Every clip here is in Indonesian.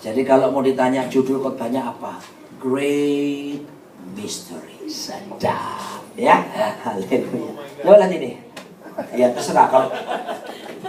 Jadi kalau mau ditanya judul khotbahnya apa? Great Mystery. Sedap. Ya, haleluya. Coba lihat ini. Ya terserah, kalau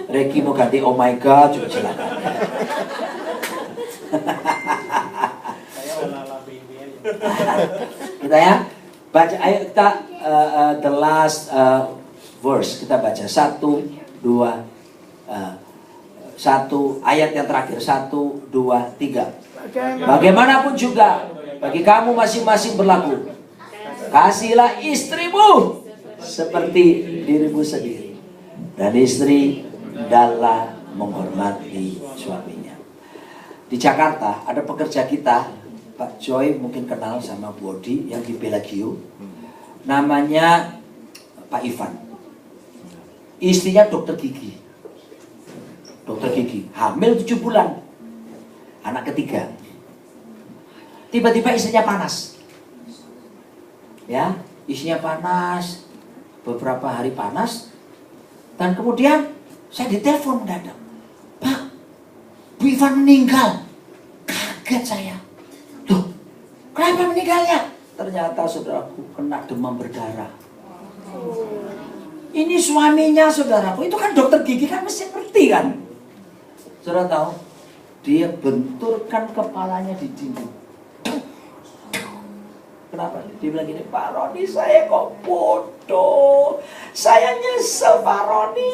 Reki mau ganti oh my god juga silakan. Kita ya baca, ayo kita the last verse kita baca 1, 2, 1 ayat yang terakhir 1, 2, 3. Bagaimanapun juga bagi kamu masing-masing berlaku, kasihilah istrimu seperti dirimu sendiri, dan istri hendaklah menghormati suaminya. Di Jakarta ada pekerja kita, Pak Joy mungkin kenal sama Bu Odi yang di Belagio, namanya Pak Ivan. Istrinya dokter gigi, hamil 7 bulan, anak ketiga. Tiba-tiba istrinya panas, ya, istrinya panas, beberapa hari panas, dan kemudian saya ditelepon mendadak, Pak, Bu Ivan meninggal. Kaget saya. Loh, kenapa meninggalnya? Ternyata saudaraku kena demam berdarah. Ini suaminya saudaraku, itu kan dokter gigi kan mesti ngerti kan. Saudara tahu, dia benturkan kepalanya di dinding. Kenapa? Dia bilang gini, Pak Roni saya kok bodoh, saya nyesel Pak Roni,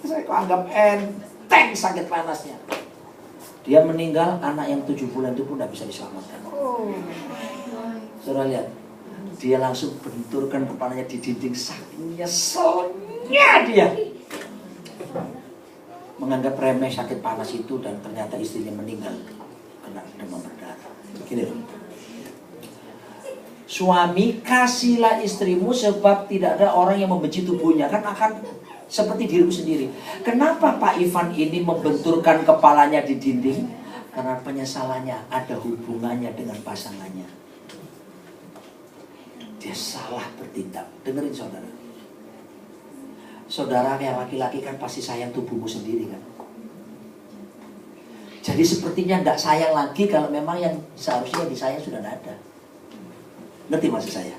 saya kok anggap enteng sakit panasnya. Dia meninggal, anak yang 7 bulan itu pun tidak bisa diselamatkan. Saudara lihat, dia langsung benturkan kepalanya di dinding, saking nyeselnya dia. Menganggap remeh sakit panas itu, dan ternyata istrinya meninggal kena demam berdarah. Gini loh. Suami, kasihlah istrimu sebab tidak ada orang yang membenci tubuhnya, kan akan seperti dirimu sendiri. Kenapa Pak Ivan ini membenturkan kepalanya di dinding? Karena penyesalannya ada hubungannya dengan pasangannya. Dia salah bertindak. Dengerin saudara. Saudara kayak laki-laki kan pasti sayang tubuhmu sendiri kan. Jadi sepertinya tidak sayang lagi kalau memang yang seharusnya disayang sudah tidak ada. Ngerti maksud saya?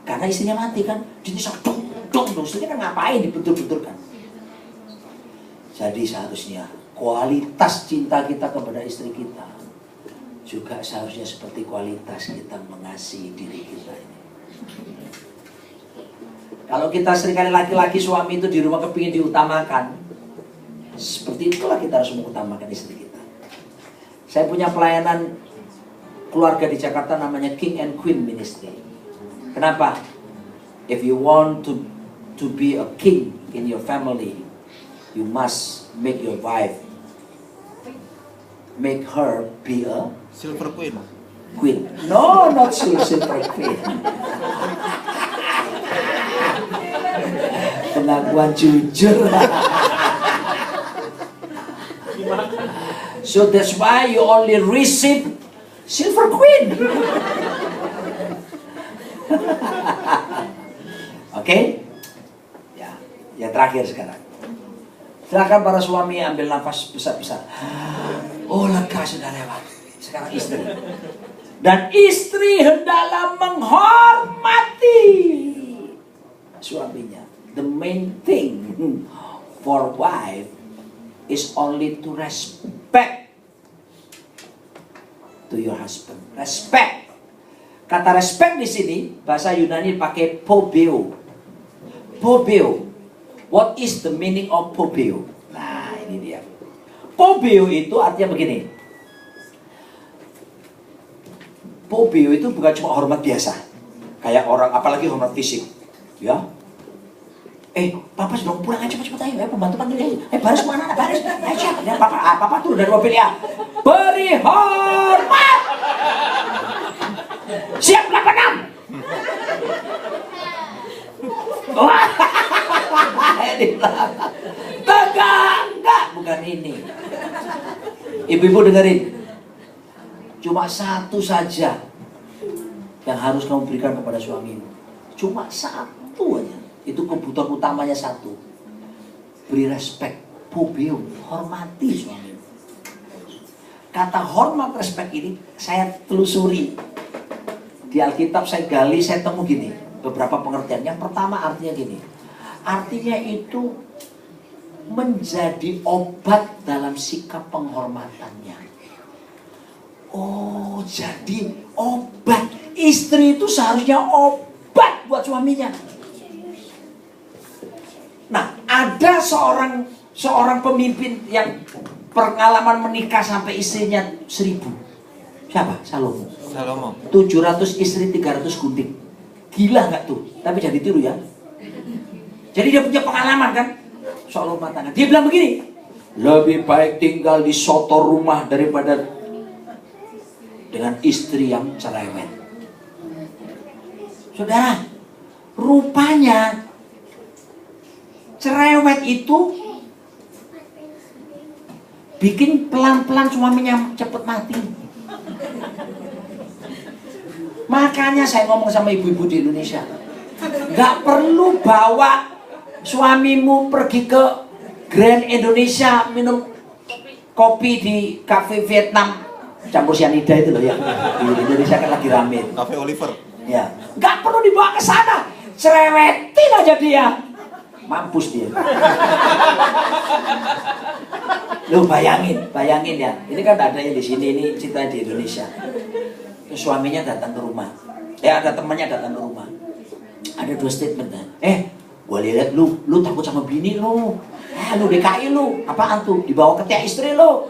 Karena istrinya mati kan, ditisok dong, istrinya kan ngapain dibentur-benturkan. Jadi seharusnya kualitas cinta kita kepada istri kita juga seharusnya seperti kualitas kita mengasihi diri kita ini. Kalau kita seringkali laki-laki suami itu di rumah kepingin diutamakan, seperti itulah kita harus mengutamakan istri kita. Saya punya pelayanan keluarga di Jakarta namanya King and Queen Ministry. Kenapa? If you want to be a king in your family, you must make your wife, make her be a silver queen. Queen. No, not silver queen. Pengakuan jujur. So that's why you only receive silver queen. Oke? Ya, yang terakhir sekarang. Silakan para suami ambil nafas besar-besar. Oh, lega sudah lewat. Sekarang istri. Dan istri hendaklah menghormati suaminya. The main thing for wife is only to respect to your husband. Respect. Kata respect di sini bahasa Yunani pakai phobeo. Phobeo. What is the meaning of phobeo? Nah, ini dia. Phobeo itu artinya begini. Phobeo itu bukan cuma hormat biasa. Kayak orang, apalagi hormat fisik. Ya. Papa sudah pulang aja, cepet ayo, pembantu panggil Baris mana? Baris, ayo siap. Ya, papa turun dari mobil ya. Beri hormat. Siap 86. Wah, di belakang. Enggak, bukan ini. Ibu-ibu dengerin. Cuma satu saja yang harus kamu berikan kepada suamimu. Cuma satu aja. Itu kebutuhan utamanya satu. Beri respect, phobeo, hormati suamimu. kata hormat respect ini saya telusuri di Alkitab, saya gali, saya temu gini beberapa pengertian. Yang pertama artinya gini, artinya itu menjadi obat dalam sikap penghormatannya. Oh, jadi obat. Istri itu seharusnya obat buat suaminya. Nah, ada seorang pemimpin yang pengalaman menikah sampai istrinya 1000. Siapa? Salomo. 700 istri, 300 gunting. Gila nggak tuh? Tapi jangan ditiru ya. Jadi dia punya pengalaman kan soal rumah tangga. Dia bilang begini, lebih baik tinggal di soto rumah daripada dengan istri yang cerewet. Saudara, rupanya cerewet itu bikin pelan-pelan suaminya cepet mati. Makanya saya ngomong sama ibu-ibu di Indonesia, gak perlu bawa suamimu pergi ke Grand Indonesia minum kopi di cafe Vietnam campur cyanida itu loh ya. Di Indonesia kan lagi rame. Cafe Oliver. Ya, gak perlu dibawa ke sana. Cerewetin aja dia. Mampus dia. Lu bayangin ya. Ini kan adanya di sini, ini cerita di Indonesia. Suaminya datang ke rumah. Ada temannya datang ke rumah. Ada 2 statement kan. Gua lihat lu takut sama bini lu. Lu DKI lu. Apaan tuh? Dibawa ke tiap istri lu.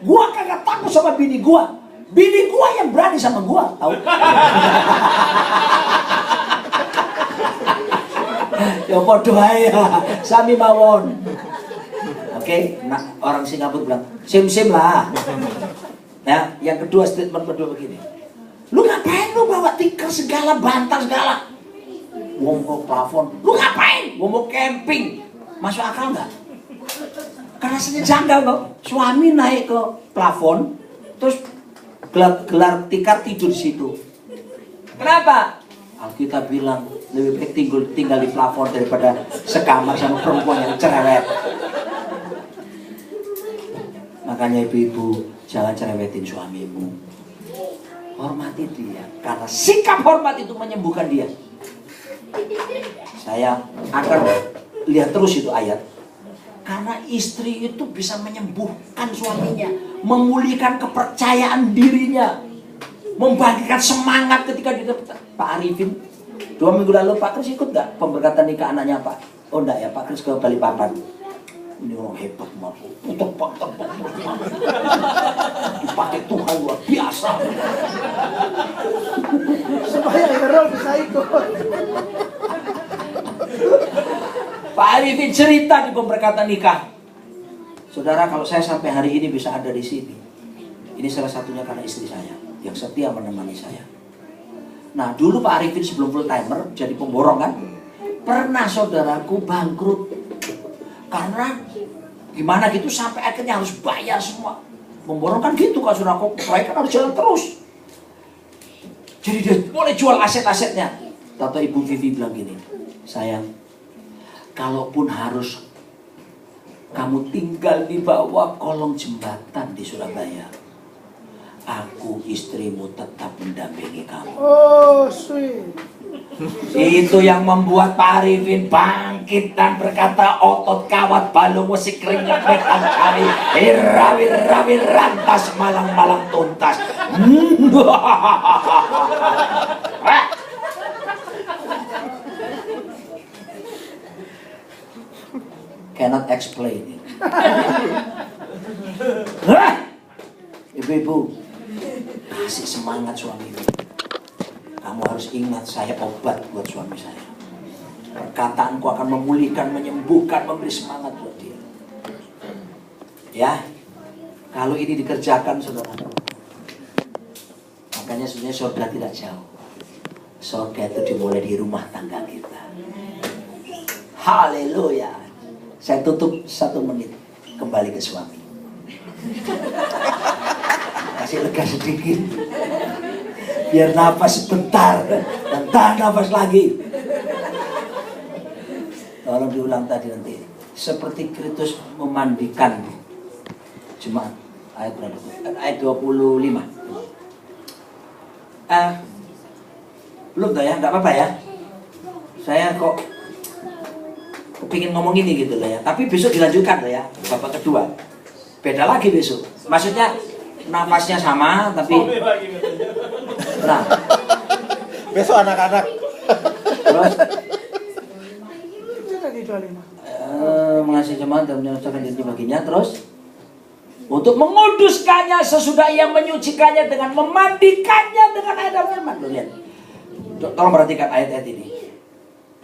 Gua kagak takut sama bini gua. Bini gua yang berani sama gua, tahu? Ya podo ae ya. Sami mawon. Oke, nah orang Singapura bilang, sim-sim lah. Nah, yang kedua statement kedua begini. Lu ngapain lu bawa tikar segala, bantal segala? Gua mau plafon. Lu ngapain? Gua mau camping. Masuk akal nggak? Karena rasanya janggal kok. Suami naik ke plafon, terus gelar tikar tidur di situ. Kenapa? Alkitab bilang lebih baik tinggal di plafon daripada sekamar sama perempuan yang cerewet. Makanya ibu-ibu jangan cerewetin suamimu. Hormati dia, karena sikap hormat itu menyembuhkan dia. Saya akan lihat terus itu ayat. Karena istri itu bisa menyembuhkan suaminya, memulihkan kepercayaan dirinya, membagikan semangat ketika dia Pak Arifin 2 minggu lalu Pak Kris ikut gak pemberkatan nikah anaknya Pak? Oh enggak ya, Pak Kris ke Balikpapan. Ini orang hebat mampu, dipakai Tuhan luar biasa. Supaya Errol bisa ikut. Pak Arifin cerita di pemberkatan nikah. Saudara, kalau saya sampai hari ini bisa ada di sini, ini salah satunya karena istri saya yang setia menemani saya. Nah, dulu Pak Arifin sebelum full timer jadi pemborong kan, pernah saudaraku bangkrut. Karena gimana gitu sampai akhirnya harus bayar semua. Pemborong kan gitu kan, saudaraku, proyek kan harus jalan terus. Jadi dia boleh jual aset-asetnya. Tato Ibu Vivi bilang gini, sayang, kalaupun harus kamu tinggal di bawah kolong jembatan di Surabaya, aku istrimu tetap mendampingi kamu. Oh, sweet. Itu yang membuat Pak Arifin bangkit dan berkata, otot kawat balu musik keringat metan kami, irawi rantas malang-malang tuntas. Cannot explain it. Ibu-ibu, kasih semangat suamimu. Kamu harus ingat, saya obat buat suami saya. Perkataanku akan memulihkan, menyembuhkan, memberi semangat buat dia. Ya, kalau ini dikerjakan, saudara. Makanya sebenarnya surga tidak jauh. Surga itu dimulai di rumah tangga kita. Haleluya. Saya tutup 1 menit, kembali ke suami. Kasih lega sedikit. Biar nafas sebentar dan tahan nafas lagi. Tolong diulang tadi nanti. Seperti Kristus memandikan jemaat, Ayat berapa? Ayat 25. Belum tuh ya, nggak apa-apa ya. Saya kok kepingin ngomong ini gitu loh ya. Tapi besok dilanjutkan loh ya, babak kedua. Beda lagi besok. Maksudnya nafasnya sama, tapi nah. Besok anak-anak. Terus Itu tadi 25. mengasihi jemaat dan menyelesaikan janji baginya. Terus untuk menguduskannya sesudah ia menyucikannya dengan memandikannya dengan air dan firman. Loh, lihat. Tolong perhatikan ayat-ayat ini.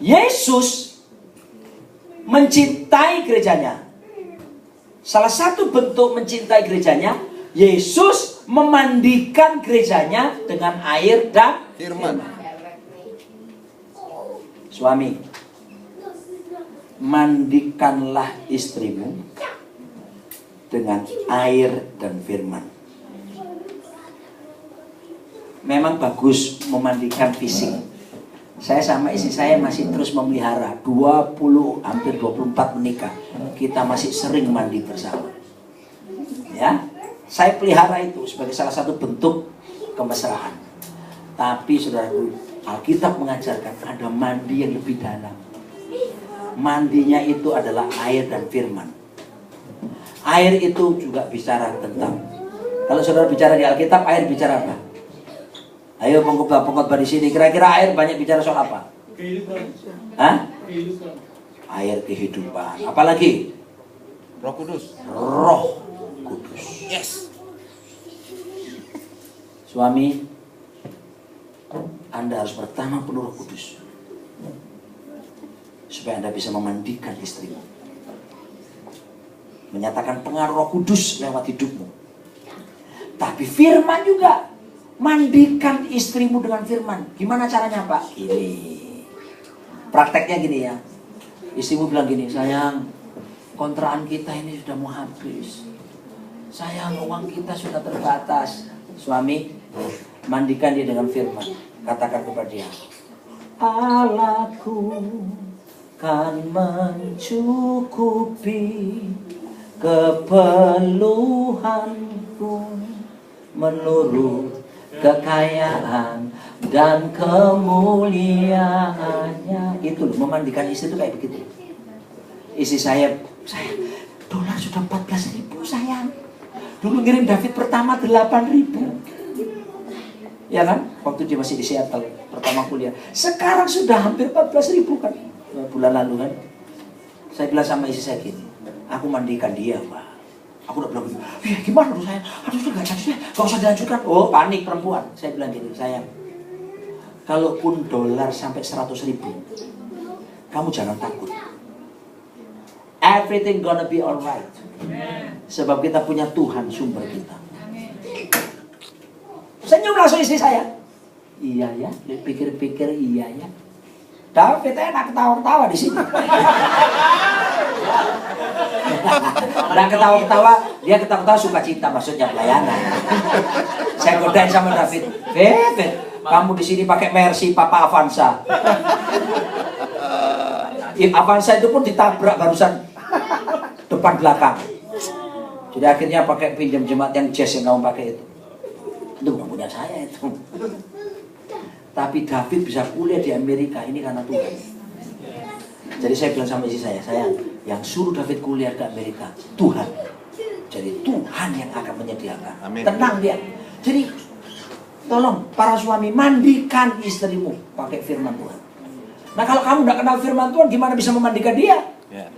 Yesus mencintai gerejanya. Salah satu bentuk mencintai gerejanya, Yesus memandikan gerejanya dengan air dan Firman. Suami, mandikanlah istrimu dengan air dan firman. Memang bagus memandikan fisik. Saya sama istri saya masih terus memelihara hampir 24 menikah. Kita masih sering mandi bersama. Ya, saya pelihara itu sebagai salah satu bentuk kemesraan. Tapi saudaraku, Alkitab mengajarkan ada mandi yang lebih dalam. Mandinya itu adalah air dan firman. Air itu juga bicara tentang, kalau saudara bicara di Alkitab, air bicara apa? Ayo pengkhotbah di sini, kira-kira air banyak bicara soal apa? Kehidupan. Hah? Kehidupan. Air kehidupan. Apalagi? Roh Kudus. Roh Kudus. Yes. Suami, Anda harus pertama penuh Roh Kudus supaya Anda bisa memandikan istrimu, menyatakan pengaruh Roh Kudus lewat hidupmu. Tapi firman juga, mandikan istrimu dengan firman. Gimana caranya, Pak? Gini, prakteknya gini ya. Istrimu bilang gini, sayang, kontrakan kita ini sudah mau habis. Sayang, uang kita sudah terbatas. Suami, mandikan dia dengan firman. Katakan kepada dia, Allahku kan mencukupi keperluanku menurut kekayaan dan kemuliaannya. Itu loh, memandikan istri itu kayak begitu. Istri saya dolar sudah 14.000 sayang. Dulu ngirim David pertama 8.000. Ya kan? Waktu dia masih di Seattle pertama kuliah. Sekarang sudah hampir 14.000 kan? Bulan lalu kan? Saya bilang sama istri saya gini, aku mandikan dia, Pak. Aku udah bilang, gimana tuh saya? Aduh, itu gak usah dilanjutkan. Oh, panik perempuan. Saya bilang gini, sayang, kalaupun dolar sampai 100.000, kamu jangan takut. Everything gonna be alright. Sebab kita punya Tuhan sumber kita. Senyum langsung istri saya. Iya ya, pikir-pikir iya ya. David enak ketawa-ketawa di sini. Nah, ketawa-ketawa, dia ketawa-ketawa sukacita, maksudnya pelayanan. Saya godain sama David, David, kamu di sini pakai Mercy, Papa Avanza. Avanza itu pun ditabrak barusan depan belakang. Jadi akhirnya pakai pinjam jemaat yang jazz yang kamu pakai itu. Itu bukan punya saya itu. Tapi David bisa kuliah di Amerika ini karena Tuhan. Jadi saya bilang sama istri saya, sayang, yang suruh David kuliah ke Amerika Tuhan. Jadi Tuhan yang akan menyediakan. Amin. Tenang dia. Jadi tolong para suami, mandikan istrimu pakai firman Tuhan. Nah, kalau kamu tidak kenal firman Tuhan, gimana bisa memandikan dia? Ya.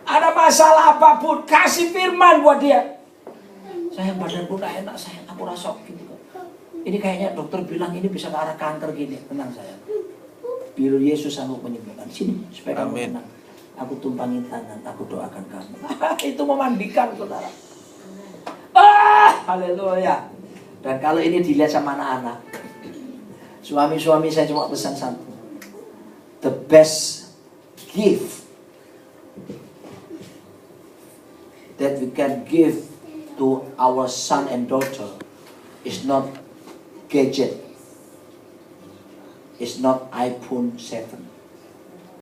Ada masalah apapun, kasih firman buat dia. Sayang, badanku gak enak, sayang, aku rasa gitu. Ini kayaknya dokter bilang ini bisa ke arah kanker gini. Tenang sayang, biar Yesus sanggup menyembuhkan. Sini, supaya kamu Amin. tenang. Aku tumpangin tangan, aku doakan kamu. Itu memandikan, saudara. Haleluya. Dan kalau ini dilihat sama anak-anak, suami-suami saya cuma pesan satu. The best gift that we can give to our son and daughter is not gadget, is not iPhone 7.